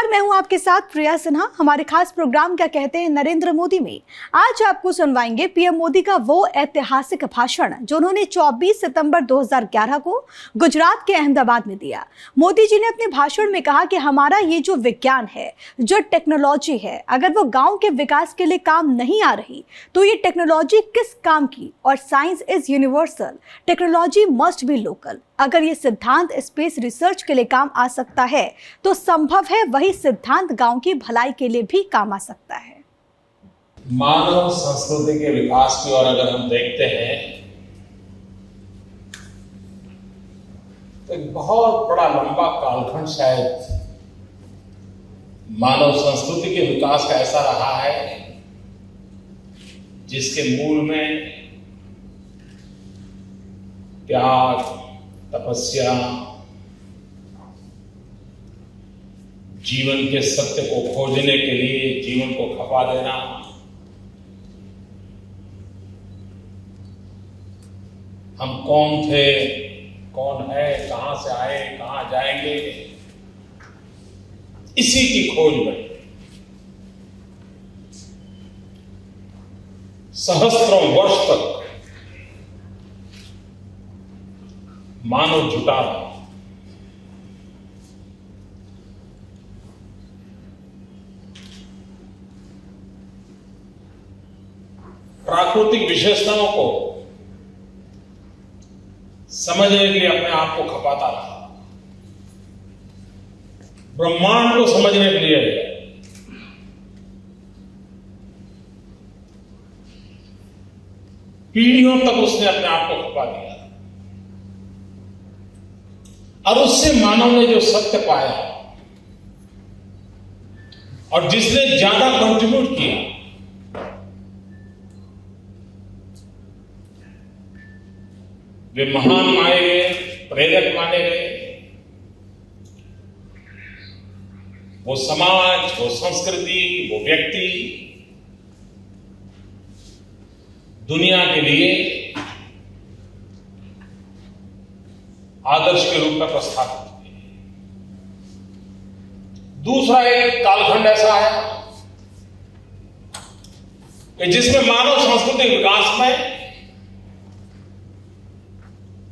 नमस्कार, मैं हूं आपके साथ प्रिया सिन्हा। हमारे खास प्रोग्राम क्या कहते हैं नरेंद्र मोदी में आज आपको सुनवाएंगे पीएम मोदी का वो ऐतिहासिक भाषण जो उन्होंने 24 सितंबर 2011 को गुजरात के अहमदाबाद में दिया। मोदी जी ने अपने भाषण में कहा कि हमारा ये जो विज्ञान है, जो टेक्नोलॉजी है, अगर वो गांव के विकास के लिए काम नहीं आ रही तो ये टेक्नोलॉजी किस काम की। और science is universal, technology must be local. अगर ये सिद्धांत स्पेस रिसर्च के लिए काम आ सकता है तो संभव है वही सिद्धांत गांव की भलाई के लिए भी काम आ सकता है। मानव संस्कृति के विकास की ओर अगर हम देखते हैं तो एक बहुत बड़ा लंबा कालखंड शायद मानव संस्कृति के विकास का ऐसा रहा है जिसके मूल में त्याग, तपस्या, जीवन के सत्य को खोजने के लिए जीवन को खपा देना, हम कौन थे, कौन है, कहां से आए, कहां जाएंगे, इसी की खोज में सहस्त्रों वर्ष तक मानव जुटा रहा। प्राकृतिक विशेषताओं को समझने के लिए अपने आप को खपाता रहा। ब्रह्मांड को समझने के लिए पीढ़ियों तक उसने अपने आप को खपा दिया और उससे मानव ने जो सत्य पाया और जिसने ज्यादा कंट्रीब्यूट किया वे महान माने गए, प्रेरक माने गए। वो समाज, वो संस्कृति, वो व्यक्ति दुनिया के लिए आदर्श के रूप में प्रस्थापित हुए। दूसरा एक कालखंड ऐसा है कि जिसमें मानव सांस्कृतिक विकास में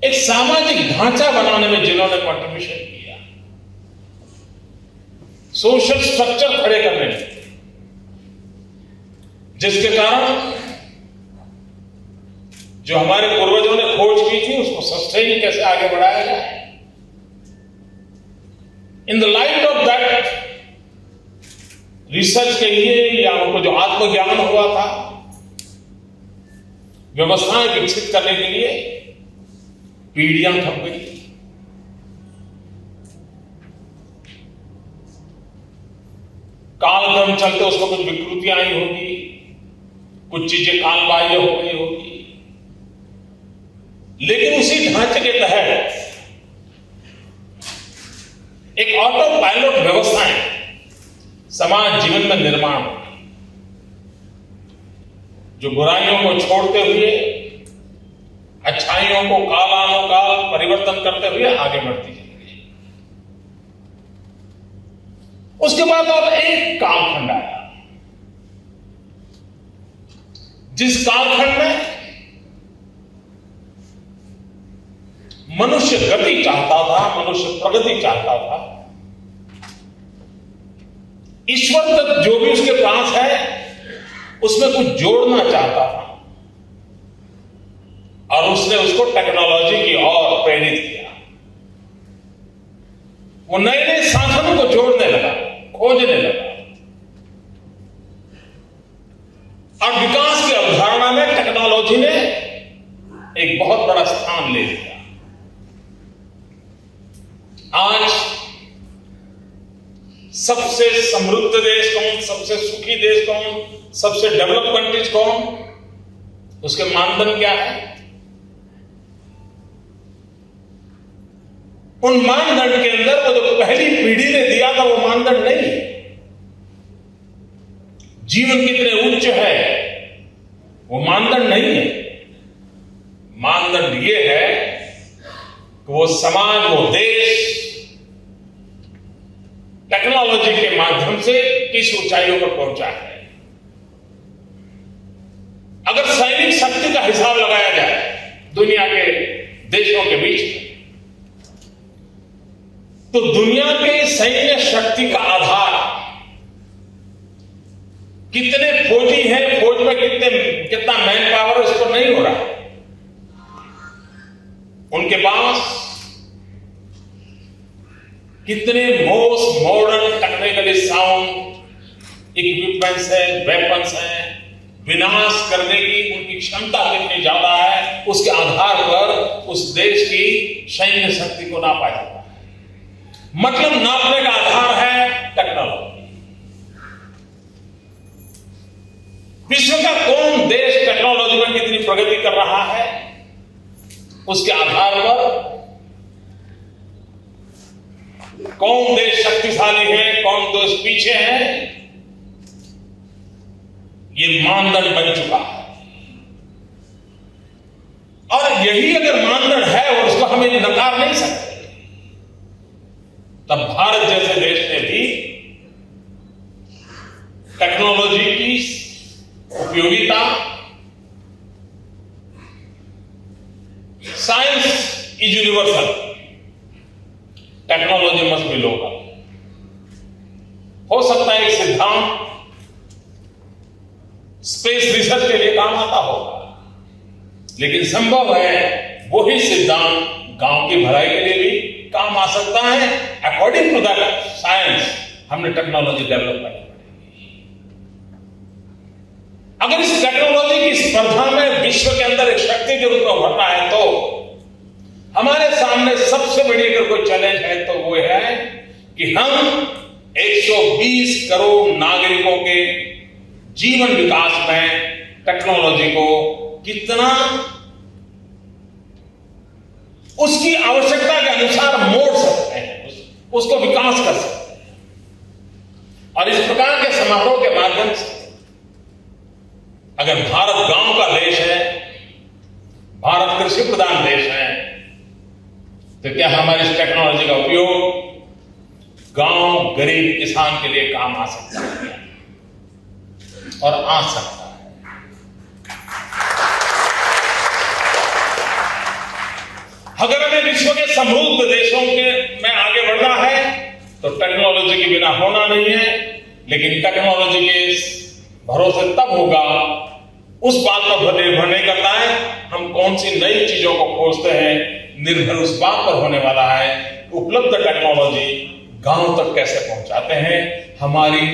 एक सामाजिक ढांचा बनाने में जिन्होंने कंट्रीब्यूशन किया, सोशल स्ट्रक्चर खड़े करने में, जिसके कारण जो हमारे पूर्वजों ने खोज की थी उसको सस्टेन कैसे आगे बढ़ाया जाए। In the light of that research के लिए या उनको जो आत्मज्ञान हुआ था, व्यवस्थाएं विकसित करने के लिए पीढ़ियां थक गई। कालक्रम चलते उसमें कुछ विकृतियां आई होगी, कुछ चीजें कालबाह्य हो गई होगी, लेकिन उसी ढांचे के तहत एक ऑटो पायलट व्यवस्थाएं समाज जीवन में निर्माण होगी, जो बुराइयों को छोड़ते हुए अच्छाइयों को कालानुकाल परिवर्तन करते हुए आगे बढ़ती जाएगी। उसके बाद और एक कालखंड आया, जिस कालखंड में मनुष्य गति चाहता था, मनुष्य प्रगति चाहता था, ईश्वर तक जो भी उसके पास है उसमें कुछ जोड़ना चाहता था और उसने उसको टेक्नोलॉजी की ओर प्रेरित किया। वो नए नए साधनों को जोड़ने लगा, खोजने लगा और विकास की अवधारणा में टेक्नोलॉजी ने एक बहुत बड़ा स्थान ले लिया। आज सबसे समृद्ध देश कौन, सबसे सुखी देश कौन, सबसे डेवलप कंट्रीज कौन, उसके मानदंड क्या है? उन मानदंड के अंदर वो जो पहली पीढ़ी ने दिया था वो मानदंड नहीं है। जीवन कितने उच्च है वो मानदंड नहीं है। मानदंड ये है कि वो समाज, वो देश टेक्नोलॉजी के माध्यम से किस ऊंचाइयों पर पहुंचा है। अगर सैनिक शक्ति का हिसाब लगाया जाए दुनिया के देशों के बीच में, तो दुनिया के सैन्य शक्ति का आधार कितने फौजी हैं, फौज में कितना मैन पावर इस पर नहीं हो रहा है। उनके पास कितने most modern technically sound equipments हैं, वेपन्स हैं, विनाश करने की उनकी क्षमता कितनी ज्यादा है, उसके आधार पर उस देश की सैन्य शक्ति को नापा जाता है। मतलब नापने का आधार है टेक्नोलॉजी। विश्व का कौन देश टेक्नोलॉजी में कितनी प्रगति कर रहा है, उसके आधार पर कौन देश शक्तिशाली है, कौन देश पीछे है, ये मानदंड बन चुका है। और यही अगर मानदंड है और उसको हम नकार नहीं सकते, तब भारत जैसे देश ने भी टेक्नोलॉजी की उपयोगिता, science is universal, technology must be local. हो सकता है एक सिद्धांत स्पेस रिसर्च के लिए काम आता होगा, लेकिन संभव है वही सिद्धांत गांव की भलाई के लिए भी काम आ सकता है। अकॉर्डिंग टू दैट साइंस हमने टेक्नोलॉजी डेवलप करनी पड़ेगी। अगर इस टेक्नोलॉजी की स्पर्धा में विश्व के अंदर एक शक्ति के रूप में उभरना है, तो हमारे सामने सबसे बड़ी अगर कोई चैलेंज है तो वो है कि हम 120 करोड़ नागरिकों के जीवन विकास में टेक्नोलॉजी को कितना उसकी आवश्यकता के अनुसार मोड़ सकते हैं, उसको विकास कर सकते हैं। और इस प्रकार के समारोह के माध्यम से अगर भारत गांव का देश है, भारत कृषि प्रधान देश है, तो क्या हमारी इस टेक्नोलॉजी का उपयोग गांव गरीब किसान के लिए काम आ सकता है और आ सकता है। अगर हमें विश्व के समृद्ध देशों में आगे बढ़ना है तो टेक्नोलॉजी के बिना होना नहीं है, लेकिन टेक्नोलॉजी के भरोसे तब होगा, उस बात पर निर्भर नहीं करता है हम कौन सी नई चीजों को खोजते हैं, निर्भर उस बात पर होने वाला है उपलब्ध टेक्नोलॉजी गांव तक कैसे पहुंचाते हैं। हमारी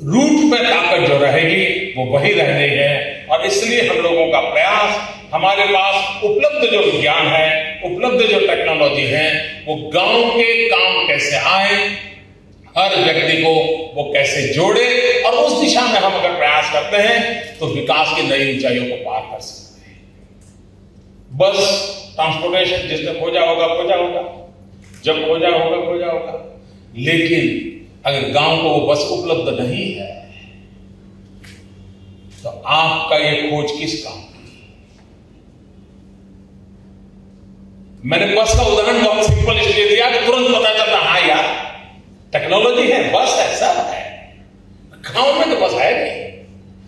रूट में ताकत जो रहेगी वो वही रहनी है, और इसलिए हम लोगों का प्रयास, हमारे पास उपलब्ध जो ज्ञान है, उपलब्ध जो टेक्नोलॉजी है, वो गांव के काम कैसे आए, हर व्यक्ति को वो कैसे जोड़े, और उस दिशा में हम अगर प्रयास करते हैं तो विकास की नई ऊंचाइयों को पार कर सकते हैं। बस ट्रांसपोर्टेशन जिसने खोजा होगा, जब खोजा होगा, लेकिन अगर गांव को वो बस उपलब्ध नहीं है तो आपका ये खोज किस काम की? मैंने बस का उदाहरण बहुत सिंपल इसलिए दिया कि तुरंत पता चलता हाँ यार टेक्नोलॉजी है, बस है, सब है। गांव में तो बस है नहीं,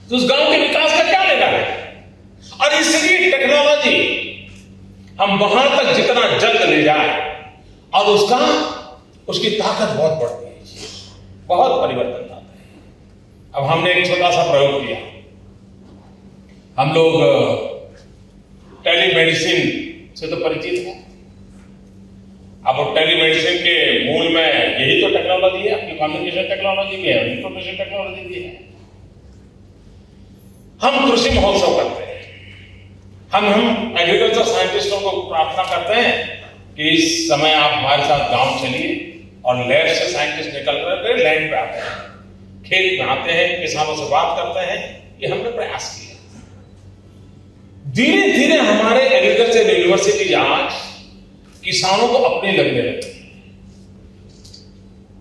तो उस गांव के विकास का क्या लेना है? और इसलिए टेक्नोलॉजी हम वहां तक जितना जल्द ले जाए और उसकी ताकत बहुत बढ़ती है, बहुत परिवर्तन आता है। अब हमने एक छोटा सा प्रयोग किया, हम लोग टेलीमेडिसिन से तो परिचित हैं। अब टेलीमेडिसिन के मूल में यही तो टेक्नोलॉजी है, अपनी कम्युनिकेशन टेक्नोलॉजी भी है, इंफॉर्मेशन टेक्नोलॉजी भी है। हम कृषि महोत्सव करते हैं, हम एग्रीकल्चर साइंटिस्टों को प्रार्थना करते हैं कि इस समय आप हमारे साथ गांव चलिए, और लैब से साइंटिस्ट निकल कर लैंड पे आते हैं, खेत में आते हैं, किसानों से बात करते हैं। ये हमने प्रयास किया। धीरे धीरे हमारे एग्रीकल्चर यूनिवर्सिटी आज किसानों को अपनी लगने लगी।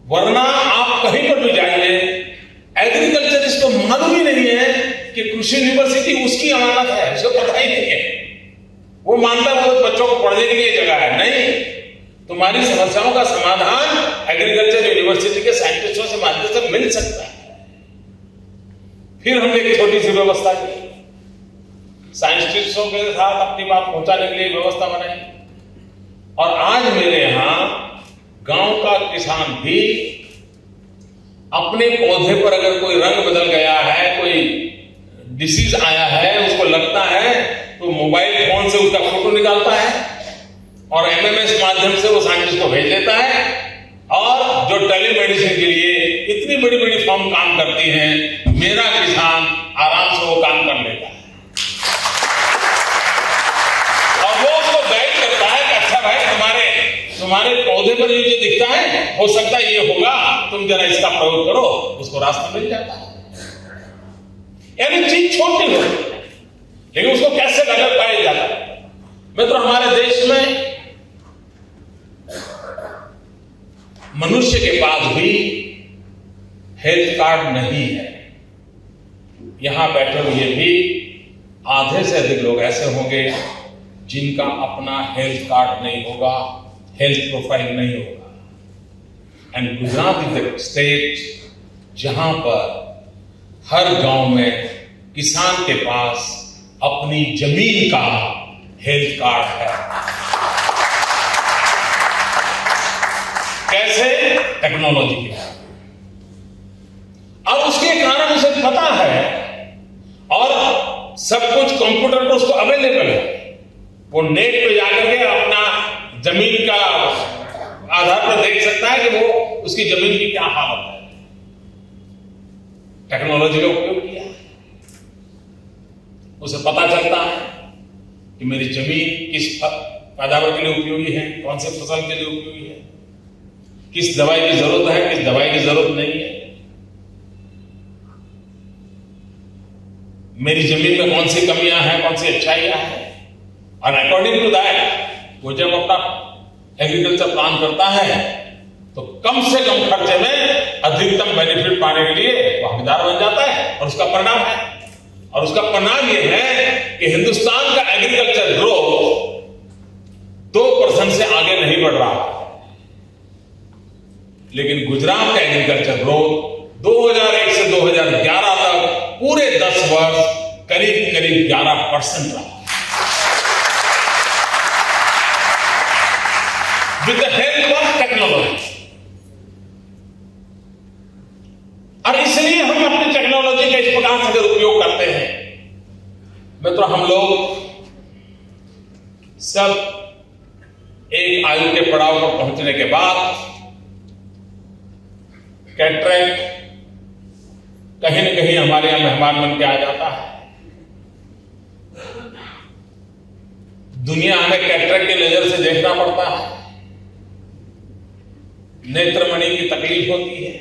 वरना आप कहीं पर भी जाइए, एग्रीकल्चर इसको मालूम ही नहीं है कि कृषि यूनिवर्सिटी उसकी अमानत है, उसको पता ही नहीं है। वो मानता है वो बच्चों को पढ़ने के लिए जगह है। नहीं, तुम्हारी समस्याओं का समाधान एग्रीकल्चर यूनिवर्सिटी के साइंटिस्टों से मार्गदर्शन मिल सकता है। फिर हमने एक छोटी सी व्यवस्था की, साइंटिस्टों के साथ अपनी बात पहुंचाने के लिए व्यवस्था बनाई। और आज मेरे यहां गांव का किसान भी अपने पौधे पर अगर कोई रंग बदल गया है, कोई डिसीज आया है, उसको लगता है, तो मोबाइल फोन से उसका फोटो निकालता है और एमएमएस माध्यम से वो साइंटिस्ट को भेज देता है। और जो टेलीमेडिसिन के लिए इतनी बड़ी बड़ी फर्म काम करती हैं, मेरा किसान आराम से वो काम कर लेता है और वो उसको गाइड करता है कि अच्छा भाई, तुम्हारे पौधे पर ये जो दिखता है, हो सकता है ये होगा, तुम जरा इसका प्रयोग करो, उसको रास्ता मिल जाता है। यानी चीज छोटी हो, लेकिन उसको कैसे नजर पाया जाता है। मित्रों, हमारे देश में मनुष्य के पास भी हेल्थ कार्ड नहीं है। यहां बैठे हुए भी आधे से अधिक लोग ऐसे होंगे जिनका अपना हेल्थ कार्ड नहीं होगा, हेल्थ प्रोफाइल नहीं होगा। And Gujarat is the state जहां पर हर गांव में किसान के पास अपनी जमीन का हेल्थ कार्ड है। कैसे? टेक्नोलॉजी के। अब उसके कारण उसे पता है और सब कुछ कंप्यूटर पर उसको अवेलेबल है। वो नेट पे जाकर के अपना जमीन का आधार पर देख सकता है कि वो उसकी जमीन की क्या हालत है। टेक्नोलॉजी का उपयोग किया, उसे पता चलता है कि मेरी जमीन किस पैदावार के लिए उपयोगी है, कौन से फसल के लिए उपयोगी है, किस दवाई की जरूरत है, किस दवाई की जरूरत नहीं है, मेरी जमीन में कौन सी कमियां हैं, कौन सी अच्छाइयां हैं। और अकॉर्डिंग टू दैट वो जब अपना एग्रीकल्चर प्लान करता है तो कम से कम खर्चे में अधिकतम बेनिफिट पाने के लिए वो हकदार बन जाता है। और उसका परिणाम है, और उसका परिणाम ये है कि हिंदुस्तान का एग्रीकल्चर ग्रोथ 2% से आगे नहीं बढ़ रहा, लेकिन गुजरात का एग्रीकल्चर ग्रोथ 2001 से 2011 तक पूरे 10 वर्ष करीब 11% रहा। With the help of technology. और इसलिए हम अपनी टेक्नोलॉजी का इस प्रकार से अगर उपयोग करते हैं, मित्रों, हम लोग सब एक आयु के पड़ाव पर पहुंचने के बाद कैटरेक्ट कहीं न कहीं हमारे यहां मेहमान बन के आ जाता है। दुनिया हमें कैटरेक्ट की नजर से देखना पड़ता है, नेत्रमणि की तकलीफ होती है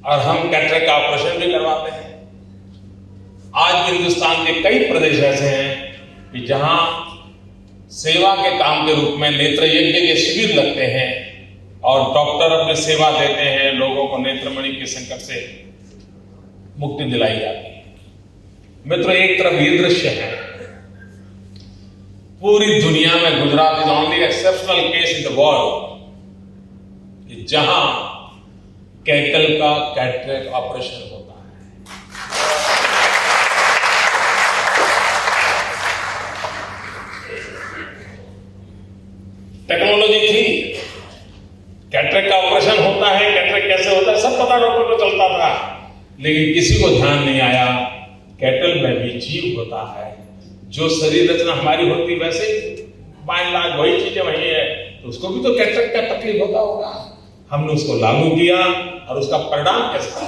और हम कैटरेक्ट का ऑपरेशन भी करवाते हैं। आज भी हिंदुस्तान के कई प्रदेश ऐसे हैं कि जहां सेवा के काम के रूप में नेत्र यज्ञ के शिविर लगते हैं और डॉक्टर अपनी सेवा देते हैं, लोगों को नेत्रमणि के संकट से मुक्ति दिलाई जाती है। मित्रों, एक तरफ ये दृश्य है, पूरी दुनिया में Gujarat is only exceptional case in the world जहां कैटल का कैटरेक्ट ऑपरेशन होता है। टेक्नोलॉजी थी, कैटरेक्ट का ऑपरेशन होता है, कैटरेक्ट कैसे होता है सब पता डॉक्टर को चलता था, लेकिन किसी को ध्यान नहीं आया कैटल में भी जीव होता है। जो शरीर रचना हमारी होती वैसे बाय लाख वही चीजें वही है, तो उसको भी तो कैटरेक्ट का तकलीफ होता होगा। हमने उसको लागू किया और उसका परिणाम कैसा था।